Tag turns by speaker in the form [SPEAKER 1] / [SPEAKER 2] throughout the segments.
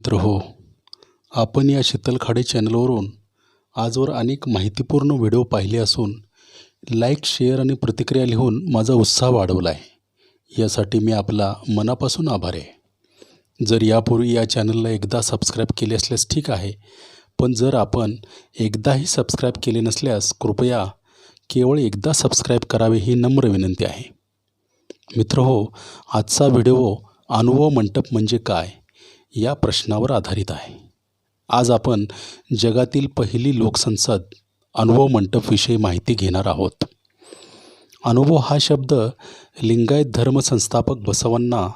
[SPEAKER 1] तर हो, आपण या शीतलखाडे चॅनलवरून आजवर अनेक माहितीपूर्ण व्हिडिओ पाहिले असून लाईक, शेअर आणि प्रतिक्रिया लिहून माझा उत्साह वाढवला आहे. यासाठी मी आपला मनापासून आभारी आहे. जर यापूर्वी या चॅनलला एकदा सबस्क्राईब केले असल्यास ठीक आहे, पण जर आपण एकदाही सबस्क्राईब केले नसल्यास कृपया केवळ एकदा सबस्क्राईब करावे ही नम्र विनंती आहे. मित्रहो, आजचा व्हिडिओ अनुभव मंटप म्हणजे काय या प्रश्नावर आधारित आहे. आज आपण जगातील पहिली लोकसंसद अनुभव मंटपविषयी माहिती घेणार आहोत. अनुभव हा शब्द लिंगायत धर्म संस्थापक बसवण्णा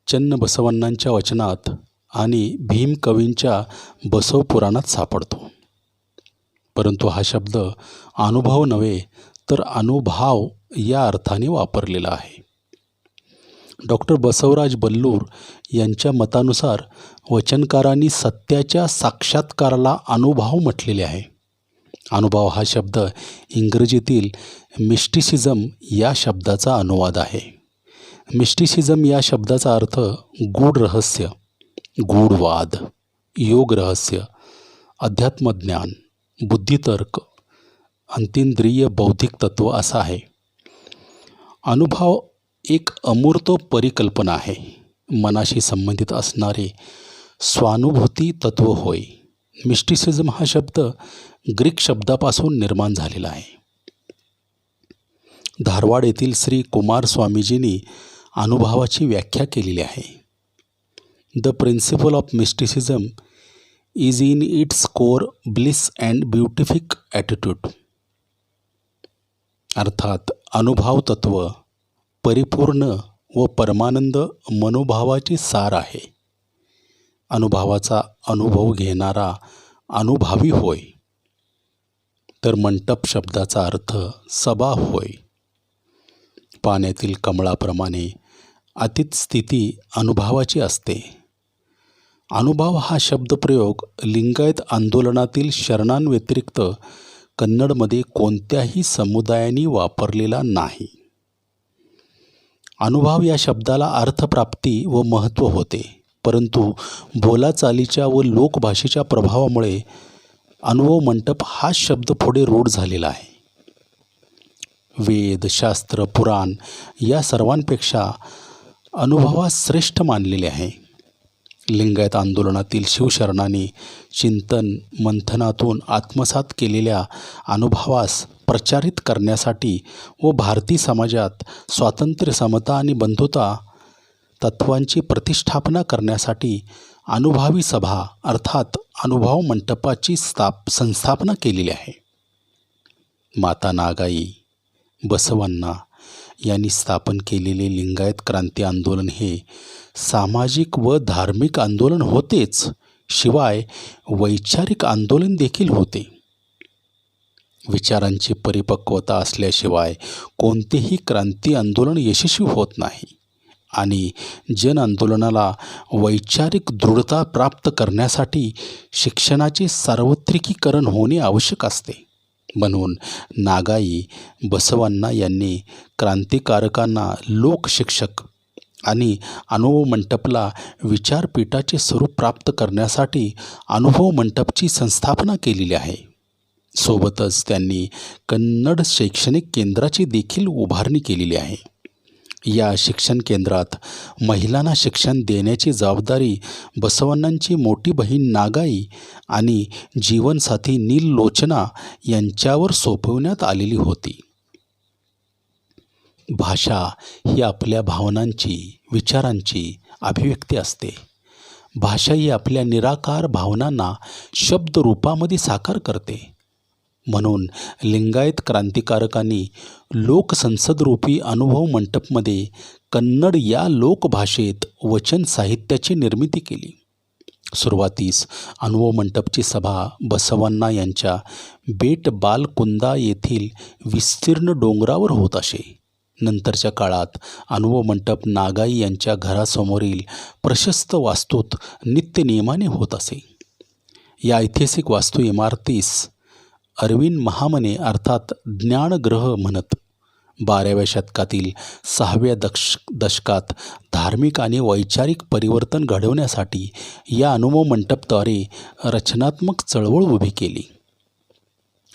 [SPEAKER 1] चन्नबसवण्णांच्या वचनात आणि भीम कवींच्या बसव पुराणात सापडतो. परंतु हा शब्द अनुभव नव्हे तर अनुभाव या अर्थाने वापरलेला आहे. डॉक्टर बसवराज बल्लूर यांच्या मतानुसार वचनकारांनी सत्याच्या साक्षात्काराला अनुभव म्हटलेले आहे. अनुभव हा शब्द इंग्रजीतील मिस्टिसिझम या शब्दाचा अनुवाद आहे. मिस्टिसिझम या शब्दाचा अर्थ गूढ रहस्य, गूढ वाद, योग रहस्य, अध्यात्मज्ञान, बुद्धितर्क, अंतींद्रिय बौद्धिक तत्व असा आहे. अनुभव एक अमूर्त परिकल्पना आहे. मनाशी संबंधित असणारे स्वानुभूती तत्व होय. मिस्टिसिझम हा शब्द ग्रीक शब्दापासून निर्माण झालेला आहे. धारवाड येथील श्री कुमार स्वामीजींनी अनुभवाची व्याख्या केलेली आहे. The principle of mysticism is in its core bliss and beatific attitude. अर्थात अनुभव तत्व परिपूर्ण व परमानंद मनोभावाचे सार आहे. अनुभवाचा अनुभव घेणारा अनुभवी होय. तर मंटप शब्दाचा अर्थ सभा होय. पाण्यातील कमळाप्रमाणे अतीत स्थिती अनुभवाची असते. अनुभव हा शब्दप्रयोग लिंगायत आंदोलनातील शरणांव्यतिरिक्त कन्नडमध्ये कोणत्याही समुदायाने वापरलेला नाही. अनुभव या शब्दाला अर्थप्राप्ती व महत्त्व होते, परंतु बोलाचालीच्या व लोकभाषेच्या प्रभावामुळे अनुभव मंटप हा शब्द पुढे रूढ झालेला आहे. वेद, शास्त्र, पुराण या सर्वांपेक्षा अनुभवास श्रेष्ठ मानलेले आहे. लिंगायत आंदोलनातील शिवशरणांनी चिंतन मंथनातून आत्मसात केलेल्या अनुभवास प्रचारित करण्यासाठी व भारतीय समाजात स्वातंत्र्य, समता आणि बंधुता तत्वांची प्रतिष्ठापना करण्यासाठी अनुभवी सभा अर्थात अनुभव मंटपाची संस्थापना केलेली आहे. माता नागाई, बसवण्णा यांनी स्थापन केलेले लिंगायत क्रांती आंदोलन हे सामाजिक व धार्मिक आंदोलन होतेच, शिवाय वैचारिक आंदोलन देखील होते. विचारांची परिपक्वता असल्याशिवाय कोणतेही क्रांती आंदोलन यशस्वी होत नाही आणि जन आंदोलनाला वैचारिक दृढता प्राप्त करण्यासाठी शिक्षणाचे सार्वत्रिकीकरण होणे आवश्यक असते. म्हणून नागाई, बसवण्णा यांनी क्रांतिकारकांना लोकशिक्षक आणि अनुभव मंटपला विचारपीठाचे स्वरूप प्राप्त करण्यासाठी अनुभव मंटपची संस्थापना केलेली आहे. सोबतच त्यांनी कन्नड शैक्षणिक केंद्राची देखील उभारणी केलेली आहे. या शिक्षण केंद्रात महिलांना शिक्षण देण्याची जबाबदारी बसवण्णांची मोठी बहीण नागाई आणि जीवनसाथी नीललोचना यांच्यावर सोपवण्यात आलेली होती. भाषा ही आपल्या भावनांची, विचारांची अभिव्यक्ती असते. भाषा ही आपल्या निराकार भावनांना शब्दरूपामध्ये साकार करते. म्हणून लिंगायत क्रांतिकारकांनी लोकसंसदरूपी अनुभव मंटपमध्ये कन्नड या लोकभाषेत वचन साहित्याची निर्मिती केली. सुरुवातीस अनुभव मंटपची सभा बसवण्णा यांच्या बेट बालकुंदा येथील विस्तीर्ण डोंगरावर होत असे. नंतरच्या काळात अनुभव मंटप नागाई यांच्या घरासमोरील प्रशस्त वास्तूत नित्यनियमाने होत असे. या ऐतिहासिक वास्तू इमारतीस अरविंद महामने अर्थात ज्ञानग्रह म्हणत. 12व्या शतकातील 6व्या दशकात धार्मिक आणि वैचारिक परिवर्तन घडवण्यासाठी या अनुभव मंटपद्वारे रचनात्मक चळवळ उभी केली.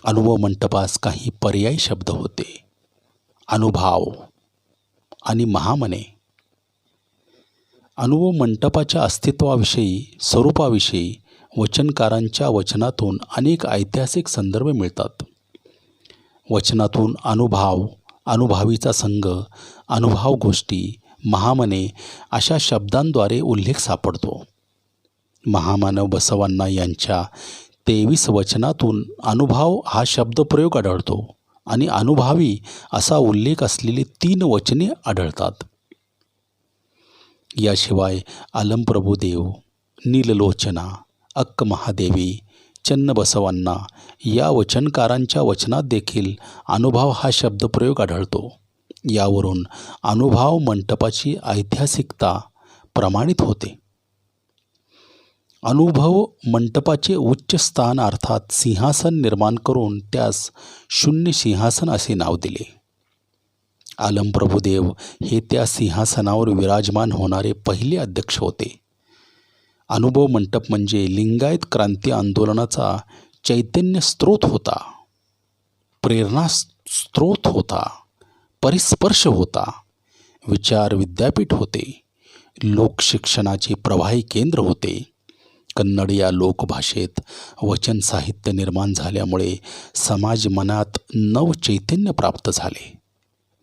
[SPEAKER 1] अनुभव मंटपास काही पर्यायी शब्द होते: अनुभाव आणि महामने. अनुभव मंटपाच्या अस्तित्वाविषयी, स्वरूपाविषयी वचनकारांच्या वचनातून अनेक ऐतिहासिक संदर्भ मिळतात. वचनातून अनुभाव, अनुभवीचा संघ, अनुभव गोष्टी, महामने अशा शब्दांद्वारे उल्लेख सापडतो. महामानव बसवण्णा यांच्या 23 वचनातून अनुभव हा शब्दप्रयोग आढळतो आणि अनुभवी असा उल्लेख असलेली 3 वचने आढळतात. याशिवाय अलमप्रभुदेव, नीललोचना, अक्क महादेवी, चन्नबसवण्णा या वचनकारांच्या वचनात देखील अनुभव हा शब्दप्रयोग आढळतो. यावरून अनुभव मंटपाची ऐतिहासिकता प्रमाणित होते. अनुभव मंटपाचे उच्च स्थान अर्थात सिंहासन निर्माण करून त्यास शून्य सिंहासन असे नाव दिले. अलमप्रभुदेव हे त्या सिंहासनावर विराजमान होणारे पहिले अध्यक्ष होते. अनुभव मंटप म्हणजे लिंगायत क्रांती आंदोलनाचा चैतन्य स्रोत होता, प्रेरणा स्रोत होता, परिस्पर्श होता, विचार विद्यापीठ होते, लोकशिक्षणाचे प्रवाही केंद्र होते. कन्नड या लोकभाषेत वचन साहित्य निर्माण झाल्यामुळे समाज मनात नवचैतन्य प्राप्त झाले.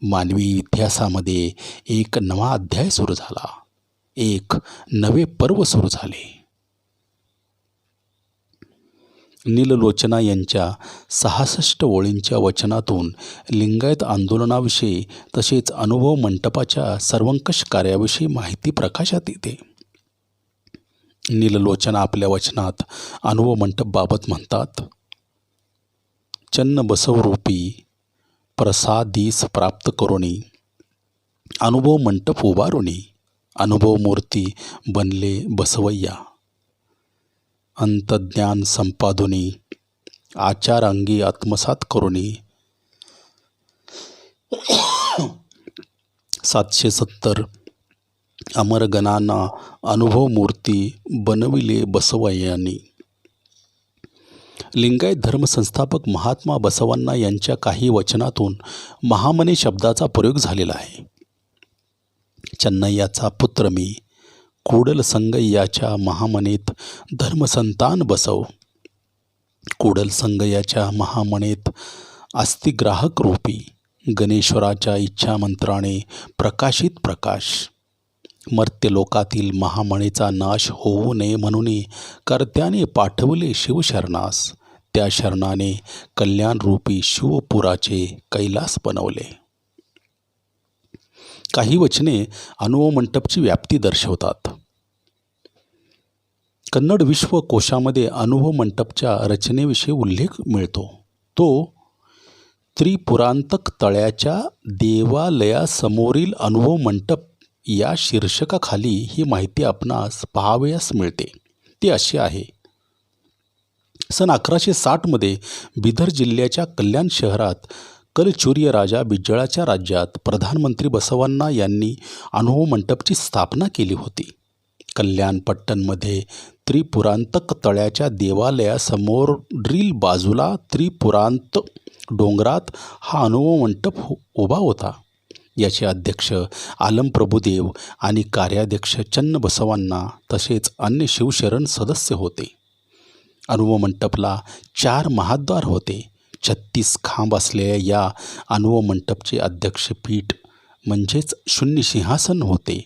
[SPEAKER 1] मानवी इतिहासामध्ये एक नवा अध्याय सुरू झाला, एक नवे पर्व सुरू झाले. नीललोचना यांच्या 66 ओळींच्या वचनातून लिंगायत आंदोलनाविषयी तसेच अनुभव मंटपाच्या सर्वंकष कार्याविषयी माहिती प्रकाशात येते. नीललोचना आपल्या वचनात अनुभव मंटपबाबत म्हणतात: चन्न बसवरूपी प्रसादीस प्राप्त करुणी, अनुभव मंटप उभारुनी, अनुभव मूर्ती बनले बसवय्या, अंतज्ञान संपादुनी, आचार अंगी आत्मसात करुणी. 770 अमरगणांना अनुभव मूर्ती बनविले बसवय्यांनी. लिंगायत धर्मसंस्थापक महात्मा बसवण्णा यांच्या काही वचनातून महामने शब्दाचा प्रयोग झालेला आहे. चन्नय्याचा पुत्र मी, कुडल संगय्याच्या महामनेत धर्मसंतान बसव. कुडल संगय्याच्या महामनेत अस्थिग्राहक रूपी गणेश्वराच्या इच्छामंत्राने प्रकाशित प्रकाश. मर्त्यलोकातील महामनेचा नाश होऊ नये म्हणून कर्त्याने पाठवले शिवशरणास. त्या शरणाने कल्याणरूपी शिवपुराचे कैलास बनवले. काही वचने अनुभव मंटपची व्याप्ती दर्शवतात. कन्नड विश्वकोशामध्ये अनुभव मंटपच्या रचनेविषयी उल्लेख मिळतो. तो त्रिपुरांतक तळ्याच्या देवालयासमोरील अनुभव मंटप या शीर्षकाखाली ही माहिती आपणास पाहावयास मिळते. ती अशी आहे: सन 1160 बिदर जिल्ह्याच्या कल्याण शहरात कलचुर्य राजा बिज्जळाच्या राज्यात प्रधानमंत्री बसवण्णा यांनी अनुभव मंटपची स्थापना केली होती. कल्याण पट्टणमध्ये त्रिपुरांतक तळ्याच्या देवालयासमोरील बाजूला त्रिपुरांत डोंगरात हा अनुभव मंटप उभा होता. याचे अध्यक्ष आलमप्रभुदेव आणि कार्याध्यक्ष चन्नबसवण्णा तसेच अन्य शिवशरण सदस्य होते. अनुभव मंटपला 4 महाद्वार होते. 36 खांब असलेल्या या अनुभव मंटपचे अध्यक्षपीठ म्हणजेच शून्य सिंहासन होते.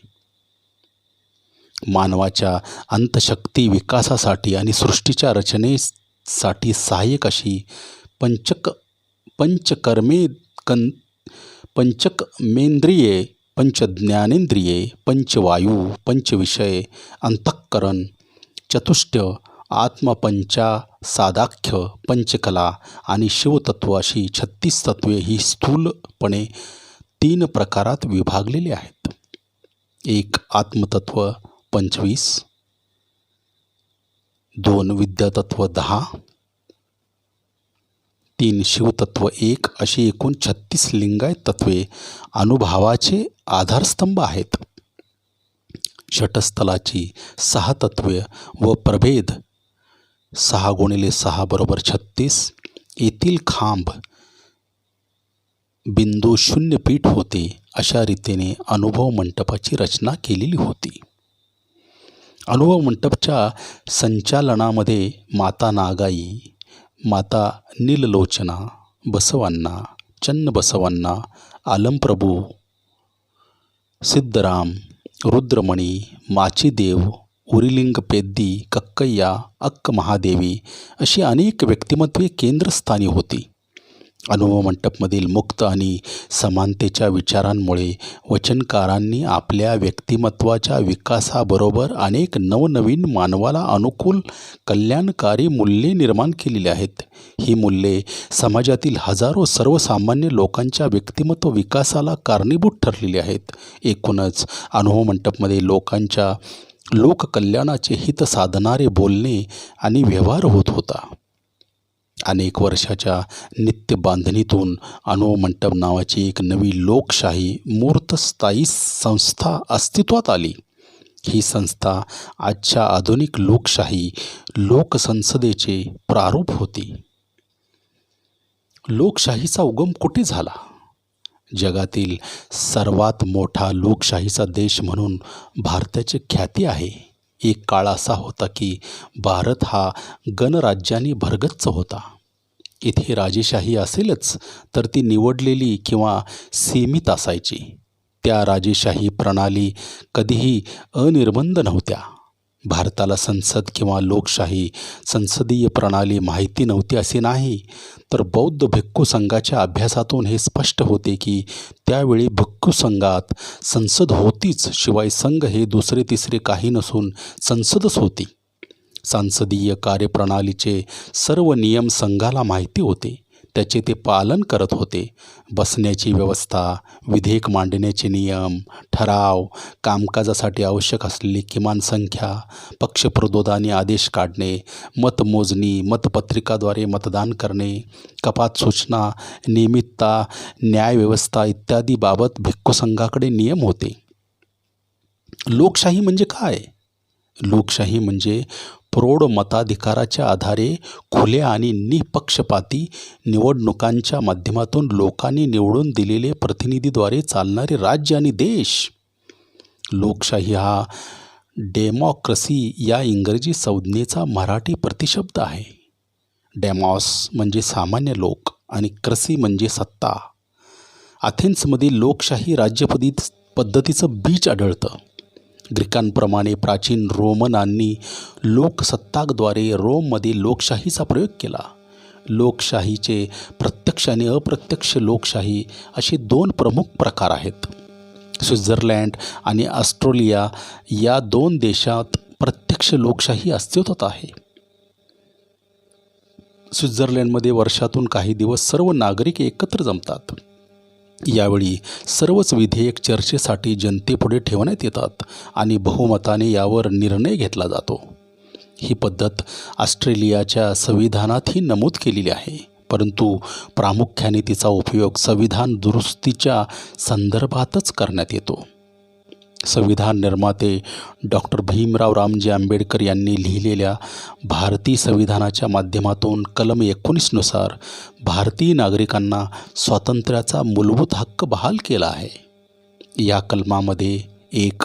[SPEAKER 1] मानवाच्या अंतशक्ती विकासासाठी आणि सृष्टीच्या रचनेसाठी सहाय्यक अशी पंचकर्मेंद्रिये, पंचज्ञानेंद्रिये, पंचवायू, पंचविषय, अंतःकरण, चतुष्टय, आत्मपंचा, सादाख्य, पंचकला आणि शिवतत्व अशी 36 तत्वे ही स्थूलपणे 3 प्रकारात विभागलेली आहेत. 1 आत्मतत्व 25, 2 विद्यातत्व 10, 3 शिवतत्व 1 अशी एकूण 36 लिंगायत तत्वे अनुभवाचे आधारस्तंभ आहेत. षटस्थलाची 6 तत्वे व प्रभेद 6 × 6 = 36. येथील खांब बिंदू शून्य पीठ होते. अशा रीतीने अनुभव मंटपाची रचना केलेली होती. अनुभव मंटपच्या संचालनामध्ये माता नागाई, माता नीललोचना, बसवण्णा, चन्नबसवण्णा, आलमप्रभू, सिद्धराम, रुद्रमणी, माचीदेव, उरिलिंग पेद्दी, कक्कय्या, अक्क महादेवी अशी अनेक व्यक्तिमत्वे केंद्रस्थानी होती. अनुभव मंटपमधील मुक्त आणि समानतेच्या विचारांमुळे वचनकारांनी आपल्या व्यक्तिमत्वाच्या विकासाबरोबर अनेक नवनवीन मानवाला अनुकूल कल्याणकारी मूल्ये निर्माण केलेली आहेत. ही मूल्ये समाजातील हजारो सर्वसामान्य लोकांच्या व्यक्तिमत्व विकासाला कारणीभूत ठरलेली आहेत. एकूणच अनुभव मंटपमध्ये लोकांच्या लोककल्याणाचे हित साधणारे बोलणे आणि व्यवहार होत होता. अनेक वर्षाच्या नित्य बांधणीतून अनुभव मंटप नावाची एक नवी लोकशाही मूर्तस्थायी संस्था अस्तित्वात आली. ही संस्था आजच्या आधुनिक लोकशाही लोकसंसदेचे प्रारूप होती. लोकशाहीचा उगम कुठे झाला? जगातील सर्वात मोठा लोकशाहीचा देश म्हणून भारताची ख्याती आहे. एक काळ असा होता की भारत हा गणराज्याने भरगच्च होता. इथे राजेशाही असेलच तर ती निवडलेली किंवा सीमित असायची. त्या राजेशाही प्रणाली कधीही अनिर्बंध नव्हत्या. भारताला संसद किंवा लोकशाही संसदीय प्रणाली माहिती नव्हती असे नाही, तर बौद्ध भिक्खू संघाच्या अभ्यासातून हे स्पष्ट होते की त्यावेळी भिक्खू संघात संसद होतीच, शिवाय संघ हे दुसरे तिसरे काही नसून संसदच होती. सांसदीय कार्यप्रणालीचे सर्व नियम संघाला माहिती होते. त्याचे ते पालन करत होते. बसण्याची व्यवस्था, विधेयक मांडण्याचे नियम, ठराव, कामकाजासाठी आवश्यक असलेली किमान संख्या, पक्षप्रदोधाने आदेश काढणे, मतमोजणी, मतपत्रिकाद्वारे मतदान करणे, कपात सूचना, नियमितता, न्यायव्यवस्था इत्यादी बाबत भिक्खू संघाकडे नियम होते. लोकशाही म्हणजे काय? लोकशाही म्हणजे प्रौढ मताधिकाराच्या आधारे खुल्या आणि निपक्षपाती निवडणुकांच्या माध्यमातून लोकांनी निवडून दिलेले प्रतिनिधीद्वारे चालणारे राज्य आणि देश. लोकशाही हा डेमोक्रसी या इंग्रजी संज्ञेचा मराठी प्रतिशब्द आहे. डेमॉस म्हणजे सामान्य लोक आणि क्रसी म्हणजे सत्ता. अथेन्समधील लोकशाही पद्धतीचं बीज आढळतं. ग्रीकांप्रमाणे प्राचीन रोमनांनी लोकसत्ताकद्वारे रोममध्ये लोकशाहीचा प्रयोग केला. लोकशाहीचे प्रत्यक्ष आणि अप्रत्यक्ष लोकशाही असे 2 प्रमुख प्रकार आहेत. स्वित्झर्लंड आणि ऑस्ट्रेलिया या 2 देशात प्रत्यक्ष लोकशाही अस्तित्वात आहे. स्वित्झर्लंडमध्ये वर्षातून काही दिवस सर्व नागरिक एकत्र जमतात. यावेळी सर्वच विधेयक चर्चेसाठी जनतेपुढे ठेवण्यात येतात आणि बहुमताने यावर निर्णय घेतला जातो. ही पद्धत ऑस्ट्रेलियाच्या संविधानातही नमूद केलेली आहे, परंतु प्रामुख्याने तिचा उपयोग संविधान दुरुस्तीच्या संदर्भातच करण्यात येतो. संविधान निर्माते डॉक्टर भीमराव रामजी आंबेडकर यांनी लिहिलेल्या भारतीय संविधानाच्या माध्यमातून कलम 19 नुसार भारतीय नागरिकांना स्वातंत्र्याचा मूलभूत हक्क बहाल केला आहे. या कलमामध्ये 1.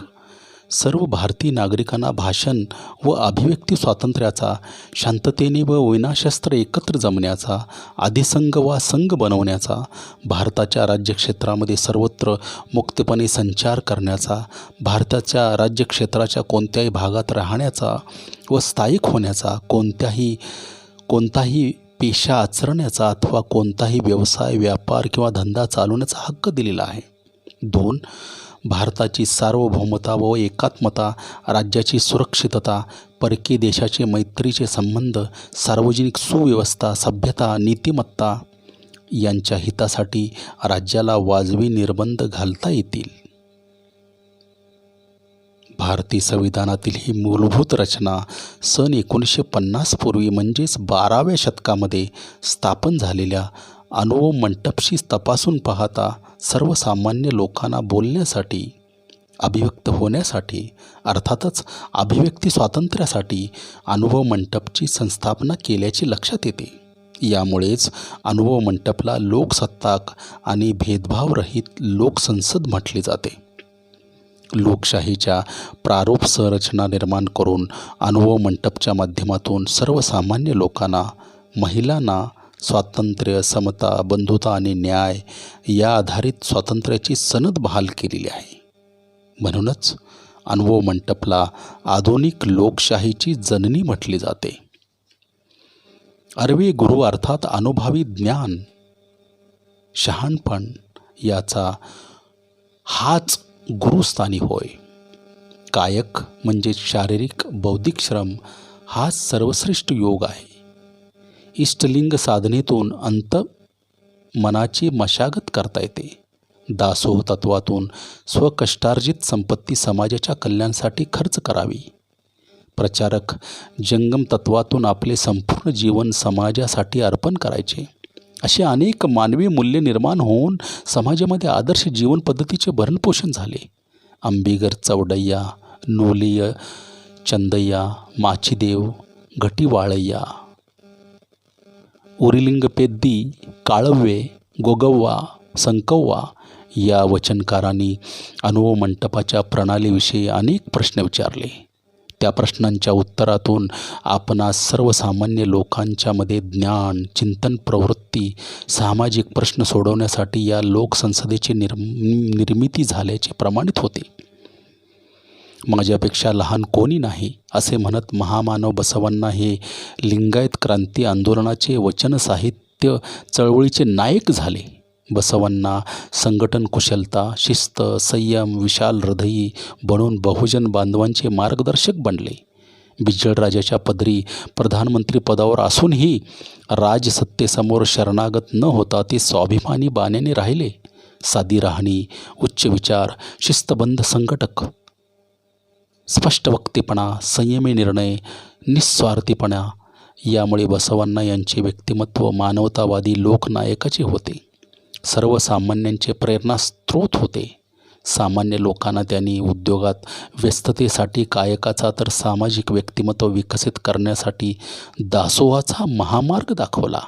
[SPEAKER 1] सर्व भारतीय नागरिकांना भाषण व अभिव्यक्ती स्वातंत्र्याचा, शांततेने व विनाशस्त्र एकत्र जमण्याचा, अधिसंघ वा संघ बनवण्याचा, भारताच्या राज्यक्षेत्रामध्ये सर्वत्र मुक्तपणे संचार करण्याचा, भारताच्या राज्यक्षेत्राच्या कोणत्याही भागात राहण्याचा व स्थायिक होण्याचा, कोणताही पेशा आचरण्याचा अथवा कोणताही व्यवसाय, व्यापार किंवा धंदा चालवण्याचा हक्क दिलेला आहे. 2. भारताची सार्वभौमता व एकात्मता, राज्याची सुरक्षितता, परकीय देशाचे मैत्रीचे संबंध, सार्वजनिक सुव्यवस्था, सभ्यता, नीतिमत्ता यांच्या हितासाठी राज्याला वाजवी निर्बंध घालता येतील. भारतीय संविधानातील ही मूलभूत रचना सन 1950 पूर्वी म्हणजेच 12व्या शतकामध्ये स्थापन झालेल्या अनुभव मंटपशी तपासून पाहता सर्वसामान्य लोकांना बोलण्यासाठी, अभिव्यक्त होण्यासाठी, अर्थातच अभिव्यक्ती स्वातंत्र्यासाठी अनुभव मंटपची संस्थापना केल्याचे लक्षात येते. यामुळेच अनुभव मंटपला लोकसत्ताक आणि भेदभावरहित लोकसंसद म्हटले जाते. लोकशाहीच्या प्रारूप संरचना निर्माण करून अनुभव मंटपच्या माध्यमातून सर्वसामान्य लोकांना, महिलांना स्वातंत्र्य, समता, बंधुता आणि न्याय या आधारित स्वातंत्र्याची सनद बहाल केलेली आहे. म्हणूनच अनुभव मंटपला आधुनिक लोकशाहीची जननी म्हटले जाते. अरवी गुरु अर्थात अनुभवी ज्ञान, शहाणपण याचा हाच गुरुस्थानी होय. कायक म्हणजे शारीरिक बौद्धिक श्रम हाच सर्वश्रेष्ठ योग आहे. इष्टलिंग साधनेतून अंत मनाची मशागत करता येते. दासोह तत्वातून स्वकष्टार्जित संपत्ती समाजाच्या कल्याणासाठी खर्च करावी. प्रचारक जंगम तत्वातून आपले संपूर्ण जीवन समाजासाठी अर्पण करायचे. असे अनेक मानवी मूल्य निर्माण होऊन समाजामध्ये आदर्श जीवन पद्धतीचे भरणपोषण झाले. अंबिगर चौडय्या, नोलिय चंदय्या, माचीदेव, घटीवाळय्या, उरिलिंग पेद्दी, काळवे, गोगव्वा, संकव्वा या वचनकारांनी अनुभव मंटपाच्या प्रणालीविषयी अनेक प्रश्न विचारले. त्या प्रश्नांच्या उत्तरातून आपणास सर्वसामान्य लोकांच्यामध्ये ज्ञान, चिंतन, प्रवृत्ती, सामाजिक प्रश्न सोडवण्यासाठी या लोकसंसदेची निर्मिती झाल्याचे प्रमाणित होते. माझ्यापेक्षा लहान कोणी नाही असे म्हणत महामानव बसवांना हे लिंगायत क्रांती आंदोलनाचे वचन साहित्य चळवळीचे नायक झाले. बसवांना संघटन कुशलता, शिस्त, संयम, विशाल हृदयी बनून बहुजन बांधवांचे मार्गदर्शक बनले. बिज्जळराजाच्या पदरी प्रधानमंत्री पदावर असूनही राजसत्तेसमोर शरणागत न होता ते स्वाभिमानी बाण्याने राहिले. साधी राहणी, उच्च विचार, शिस्तबद्ध संघटक, स्पष्ट वक्तेपणा, संयमी निर्णय, निस्वार्थीपणा यामुळे बसवांना यांचे व्यक्तिमत्व मानवतावादी लोकनायकाचे होते. सर्वसामान्यांचे प्रेरणास्त्रोत होते. सामान्य लोकांना त्यांनी उद्योगात व्यस्ततेसाठी कायकाचा तर सामाजिक व्यक्तिमत्व विकसित करण्यासाठी दासोहाचा महामार्ग दाखवला.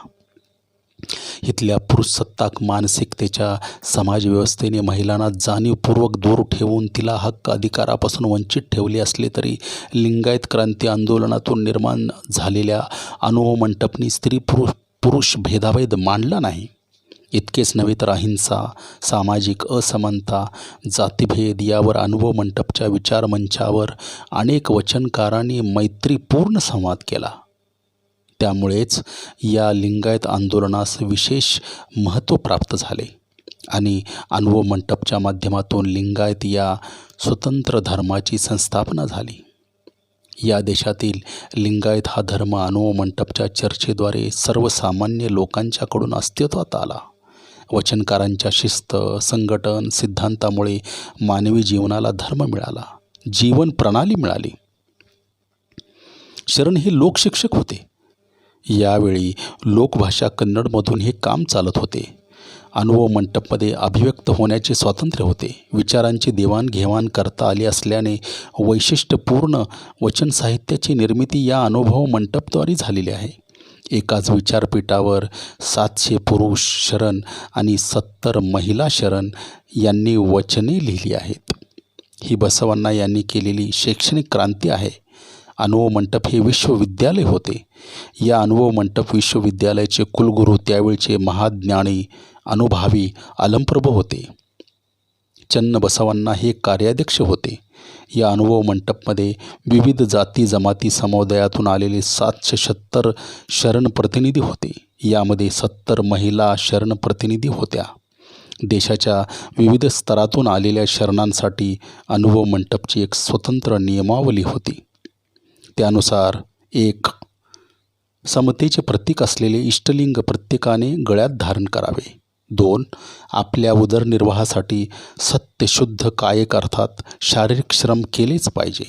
[SPEAKER 1] इथल्या पुरुषसत्ताक मानसिकतेच्या समाजव्यवस्थेने महिलांना जाणीवपूर्वक दूर ठेवून तिला हक्क अधिकारापासून वंचित ठेवले असले तरी लिंगायत क्रांती आंदोलनातून निर्माण झालेल्या अनुभव मंटपनी स्त्री पुरुष भेदाभेद मांडला नाही. इतकेच नव्हे तर अहिंसा, सामाजिक असमानता, जातीभेद यावर अनुभव मंटपच्या विचारमंचावर अनेक वचनकारांनी मैत्रीपूर्ण संवाद केला. त्यामुळेच या लिंगायत आंदोलनास विशेष महत्त्व प्राप्त झाले आणि अनुभव मंटपच्या माध्यमातून लिंगायत या स्वतंत्र धर्माची संस्थापना झाली. या देशातील लिंगायत हा धर्म अनुभव मंटपच्या चर्चेद्वारे सर्वसामान्य लोकांच्याकडून अस्तित्वात आला. वचनकारांच्या शिस्त, संघटन, सिद्धांतामुळे मानवी जीवनाला धर्म मिळाला, जीवन प्रणाली मिळाली. शरण हे लोकशिक्षक होते. यावेळी लोकभाषा कन्नडमधून हे काम चालत होते. अनुभव मंटपमध्ये अभिव्यक्त होण्याचे स्वातंत्र्य होते. विचारांची देवाणघेवाण करता आली असल्याने वैशिष्ट्यपूर्ण वचन साहित्याची निर्मिती या अनुभव मंटपद्वारे झालेली आहे. एकाच विचारपीठावर 700 पुरुष शरण आणि 70 महिला शरण यांनी वचने लिहिली आहेत. ही बसवांना यांनी केलेली शैक्षणिक क्रांती आहे. अनुभव मंटप हे विश्वविद्यालय होते. या अनुभव मंटप विश्वविद्यालयाचे कुलगुरू त्यावेळचे महाज्ञानी अनुभवी अलंप्रभ होते. चन्नबसवांना हे कार्याध्यक्ष होते. या अनुभव मंटपमध्ये विविध जाती जमाती समुदायातून आलेले 770 शरण प्रतिनिधी होते. यामध्ये 70 महिला शरण प्रतिनिधी होत्या. देशाच्या विविध स्तरातून आलेल्या शरणांसाठी अनुभव मंटपची एक स्वतंत्र नियमावली होती. त्यानुसार एक समतेचे प्रतीक असलेले इष्टलिंग प्रत्येकाने गळ्यात धारण करावे. 2. आपल्या उदरनिर्वाहासाठी सत्यशुद्ध कायिक अर्थात शारीरिक श्रम केलेच पाहिजे.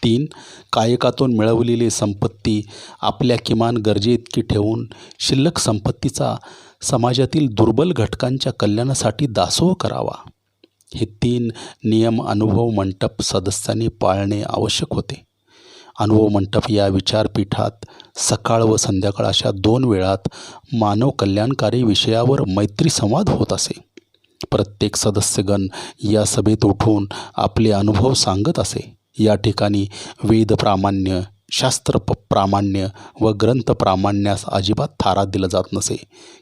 [SPEAKER 1] 3. कायकातून मिळवलेली संपत्ती आपल्या किमान गरजेइतकी ठेवून शिल्लक संपत्तीचा समाजातील दुर्बल घटकांच्या कल्याणासाठी दासोह करावा. हे 3 नियम अनुभव मंटप सदस्यांनी पाळणे आवश्यक होते. अनुभव मंटप या विचारपीठात सकाळ व संध्याकाळ अशा 2 वेळात मानव कल्याणकारी विषयावर मैत्री संवाद होत असे. प्रत्येक सदस्यगण या सभेत उठून आपले अनुभव सांगत असे. या ठिकाणी वेद प्रामाण्य, शास्त्र प्रामाण्य व ग्रंथ प्रामाण्यास अजिबात थारा दिला जात नसे.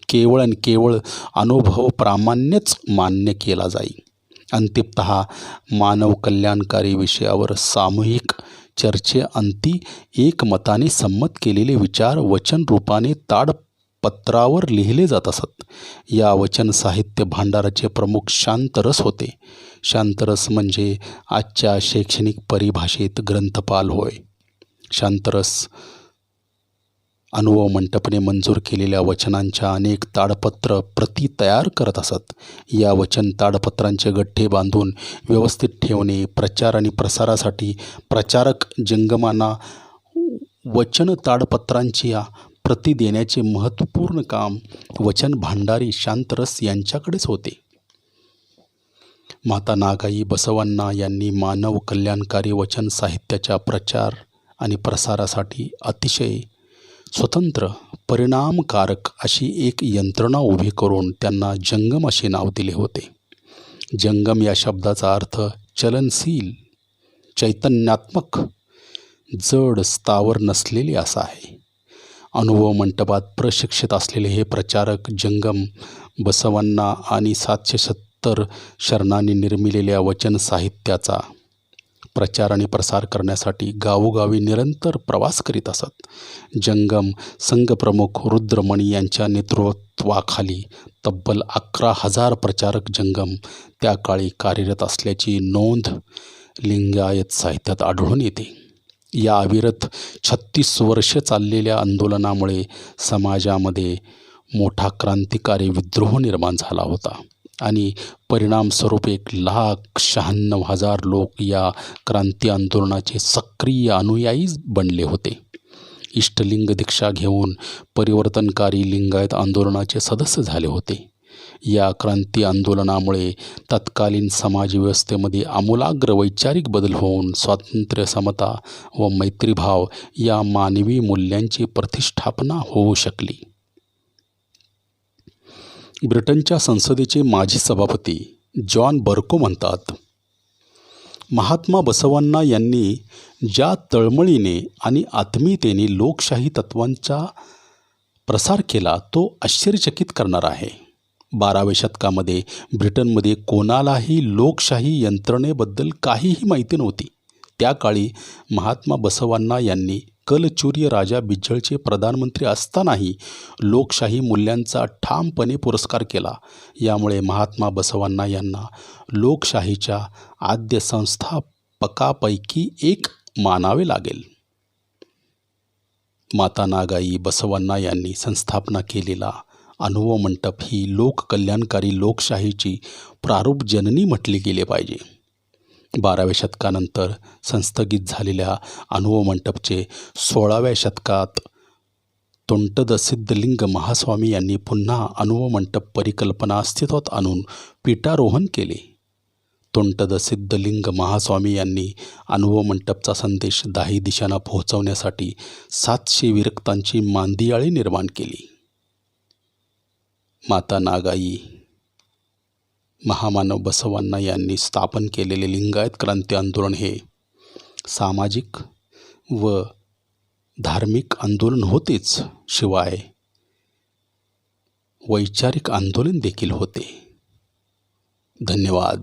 [SPEAKER 1] केवळ आणि केवळ अनुभव प्रामाण्यच मान्य केला जाई. अंतिमतः मानव कल्याणकारी विषयावर सामूहिक चर्चेअंती एकमताने संमत केलेले विचार वचन रूपाने ताडपत्रावर लिहिले जात असत. या वचन साहित्य भांडाराचे प्रमुख शांतरस होते. शांतरस म्हणजे आजच्या शैक्षणिक परिभाषेत ग्रंथपाल होय. शांतरस अनुभव मंटपने मंजूर केलेल्या वचनांच्या अनेक ताडपत्र प्रती तयार करत असत. या वचन ताडपत्रांचे गठ्ठे बांधून व्यवस्थित ठेवणे, प्रचार आणि प्रसारासाठी प्रचारक जंगमांना वचन ताडपत्रांच्या प्रती देण्याचे महत्त्वपूर्ण काम वचन भांडारी शांतरस यांच्याकडेच होते. माता नागाई बसवण्णा यांनी मानव कल्याणकारी वचन साहित्याच्या प्रचार आणि प्रसारासाठी अतिशय स्वतंत्र, परिणामकारक अशी एक यंत्रणा उभी करून त्यांना जंगम असे नाव दिले होते. जंगम या शब्दाचा अर्थ चलनशील, चैतन्यात्मक, जड, स्थावर नसलेले असा आहे. अनुभव मंटपात प्रशिक्षित असलेले हे प्रचारक जंगम बसवण्णा आणि 770 शरणांनी निर्मिलेल्या वचन साहित्याचा प्रचार आणि प्रसार करण्यासाठी गावोगावी निरंतर प्रवास करीत असत. जंगम संघप्रमुख रुद्रमणी यांच्या नेतृत्वाखाली तब्बल 11,000 प्रचारक जंगम त्या काळी कार्यरत असल्याची नोंद लिंगायत साहित्यात आढळून येते. या अविरत 36 वर्षे चाललेल्या आंदोलनामुळे समाजामध्ये मोठा क्रांतिकारी विद्रोह निर्माण झाला होता आणि परिणामस्वरूप 1,96,000 लोक या क्रांती आंदोलनाचे सक्रिय अनुयायी बनले होते. इष्टलिंग दीक्षा घेऊन परिवर्तनकारी लिंगायत आंदोलनाचे सदस्य झाले होते. या क्रांती आंदोलनामुळे तत्कालीन समाजव्यवस्थेमध्ये आमूलाग्र वैचारिक बदल होऊन स्वातंत्र्य, समता व मैत्रीभाव या मानवी मूल्यांची प्रतिष्ठापना होऊ शकली. ब्रिटनच्या संसदेचे माजी सभापती जॉन बर्को म्हणतात, महात्मा बसवण्णा यांनी ज्या तळमळीने आणि आत्मीयतेने लोकशाही तत्त्वांचा प्रसार केला तो आश्चर्यचकित करणारा आहे. 12व्या शतकामध्ये ब्रिटनमध्ये कोणालाही लोकशाही यंत्रणेबद्दल काहीही माहिती नव्हती. त्या काळी महात्मा बसवण्णा यांनी कलचूर्य राजा बिज्जळचे प्रधानमंत्री असतानाही लोकशाही मूल्यांचा ठामपणे पुरस्कार केला. यामुळे महात्मा बसवण्णा यांना लोकशाहीच्या आद्य संस्थापकापैकी एक मानावे लागेल. माता नागाई बसवण्णा यांनी संस्थापना केलेला अनुभव मंटप ही लोककल्याणकारी लोकशाहीची प्रारूप जननी म्हटले गेले पाहिजे. 12व्या शतकानंतर संस्थगित झालेल्या अनुभव मंटपचे 16व्या शतकात तोंटद सिद्धलिंग महास्वामी यांनी पुन्हा अनुभव मंटप परिकल्पना अस्तित्वात आणून पीठारोहण केले. तोंटद सिद्धलिंग महास्वामी यांनी अनुभव मंटपचा संदेश 10 दिशांना पोहोचवण्यासाठी 700 विरक्तांची मांदियाळी निर्माण केली. माता नागाई, महामानव बसवण्णा यांनी स्थापन केलेले लिंगायत क्रांती आंदोलन हे सामाजिक व धार्मिक आंदोलन होतेच, शिवाय वैचारिक आंदोलन देखील होते. धन्यवाद.